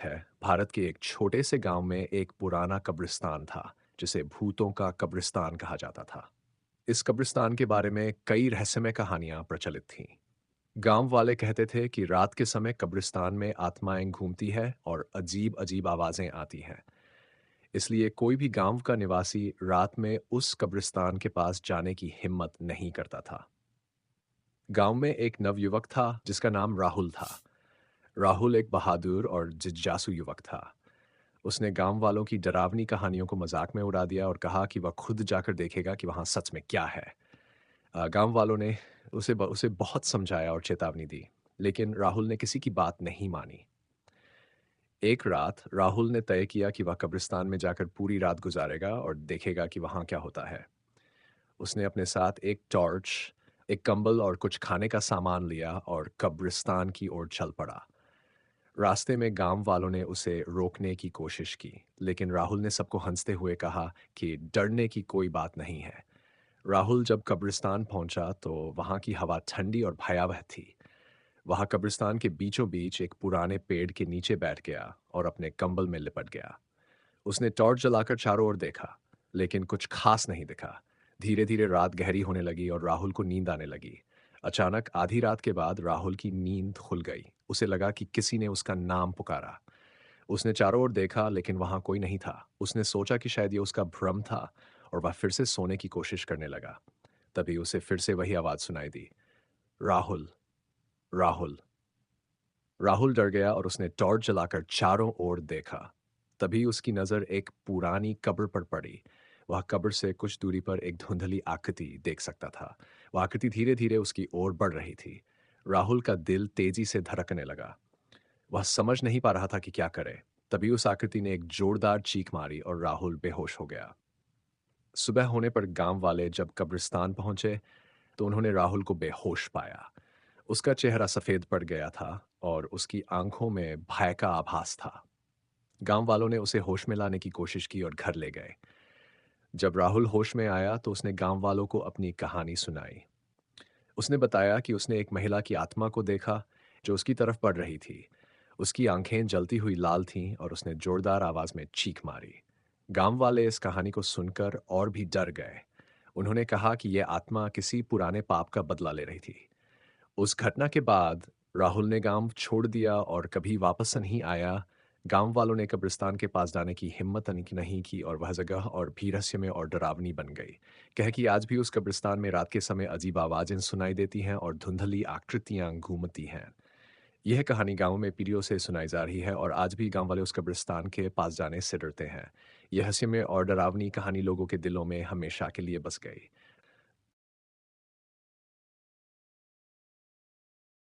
है। भारत के एक छोटे से गांव में एक पुराना कब्रिस्तान था जिसे भूतों का कब्रिस्तान कहा जाता था। इस कब्रिस्तान के बारे में कई रहस्यमय कहानियां प्रचलित थीं। गांव वाले कहते थे कि रात के समय कब्रिस्तान में आत्माएं घूमती है और अजीब अजीब आवाजें आती हैं। इसलिए कोई भी गांव का निवासी रात में उस कब्रिस्तान के पास जाने की हिम्मत नहीं करता था। गांव में एक नवयुवक था जिसका नाम राहुल था। राहुल एक बहादुर और जिज्ञासु युवक था। उसने गांव वालों की डरावनी कहानियों को मजाक में उड़ा दिया और कहा कि वह खुद जाकर देखेगा कि वहां सच में क्या है। गांव वालों ने उसे बहुत समझाया और चेतावनी दी, लेकिन राहुल ने किसी की बात नहीं मानी। एक रात राहुल ने तय किया कि वह कब्रिस्तान में जाकर पूरी रात गुजारेगा और देखेगा कि वहां क्या होता है। उसने अपने साथ एक टॉर्च, एक कंबल और कुछ खाने का सामान लिया और कब्रिस्तान की ओर चल पड़ा। रास्ते में गांव वालों ने उसे रोकने की कोशिश की, लेकिन राहुल ने सबको हंसते हुए कहा कि डरने की कोई बात नहीं है। राहुल जब कब्रिस्तान पहुंचा तो वहां की हवा ठंडी और भयावह थी। वहां कब्रिस्तान के बीचों बीच एक पुराने पेड़ के नीचे बैठ गया और अपने कंबल में लिपट गया। उसने टॉर्च जलाकर चारों ओर देखा, लेकिन कुछ खास नहीं दिखा। धीरे धीरे रात गहरी होने लगी और राहुल को नींद आने लगी। अचानक आधी रात के बाद राहुल की नींद खुल गई। उसे लगा कि किसी ने उसका नाम पुकारा। उसने चारों ओर देखा, लेकिन वहां कोई नहीं था। उसने सोचा कि शायद ये उसका भ्रम था और वह फिर से सोने की कोशिश करने लगा। तभी उसे फिर से वही आवाज सुनाई दी, राहुल, राहुल। राहुल डर गया और उसने टॉर्च जलाकर चारों ओर देखा। तभी उसकी नज़र एक पुरानी कब्र पर पड़ी। वह कब्र से कुछ दूरी पर एक धुंधली आकृति देख सकता था। वह आकृति धीरे धीरे उसकी ओर बढ़ रही थी। राहुल का दिल तेजी से धड़कने लगा। वह समझ नहीं पा रहा था कि क्या करे। तभी उस आकृति ने एक जोरदार चीख मारी और राहुल बेहोश हो गया। सुबह होने पर गांव वाले जब कब्रिस्तान पहुंचे तो उन्होंने राहुल को बेहोश पाया। उसका चेहरा सफेद पड़ गया था और उसकी आंखों में भय का आभास था। गांव वालों ने उसे होश में लाने की कोशिश की और घर ले गए। जब राहुल होश में आया तो उसने गांव वालों को अपनी कहानी सुनाई। उसने बताया कि उसने एक महिला की आत्मा को देखा जो उसकी तरफ बढ़ रही थी। उसकी आंखें जलती हुई लाल थीं और उसने जोरदार आवाज में चीख मारी। गांव वाले इस कहानी को सुनकर और भी डर गए। उन्होंने कहा कि यह आत्मा किसी पुराने पाप का बदला ले रही थी। उस घटना के बाद राहुल ने गांव छोड़ दिया और कभी वापस नहीं आया। गांव वालों ने कब्रिस्तान के पास जाने की हिम्मत नहीं की और वह जगह और भी रहस्यमय और डरावनी बन गई। कह कि आज भी उस कब्रिस्तान में रात के समय अजीब आवाजें सुनाई देती हैं और धुंधली आकृतियां घूमती हैं। यह कहानी गांव में पीढ़ियों से सुनाई जा रही है और आज भी गांव वाले उस कब्रिस्तान के पास जाने से डरते हैं। यह रहस्यमय और डरावनी कहानी लोगों के दिलों में हमेशा के लिए बस गई।